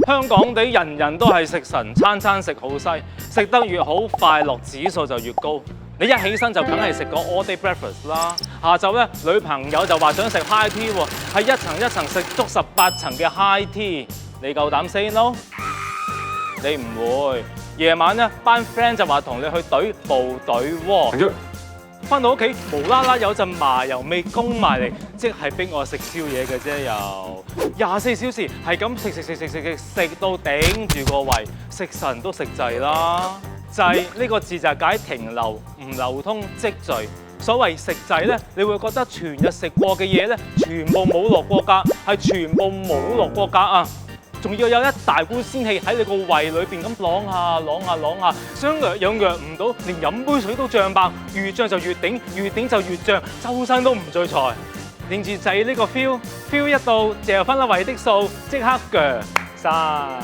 香港地人人都係食神，餐餐食好西，食得越好，快樂指數就越高。你一起身就梗係食個 all day breakfast 啦。下晝咧，女朋友就話想食 high tea 喎，係一層一層食足18層嘅 high tea。你夠膽 say no？ 你唔會。夜晚咧，班 friend 就話同你去隊部隊喎。翻到屋企無啦啦有陣麻油味攻埋嚟，即係逼我食宵夜嘅啫。又24小時係咁食到頂住個胃，食神都食滯啦。滯呢個字就係解停留、唔流通、積聚。所謂食滯咧，你會覺得全日食過嘅嘢咧，全部冇落過格，係全部冇落過格啊！仲要有一大股仙氣喺你個胃裏邊咁啷下，想藥唔到，連飲杯水都脹爆，越脹就越頂，越頂就越脹，周身都唔聚財。認住滯呢個 feel 一到，就分啦胃的數，即刻腳散。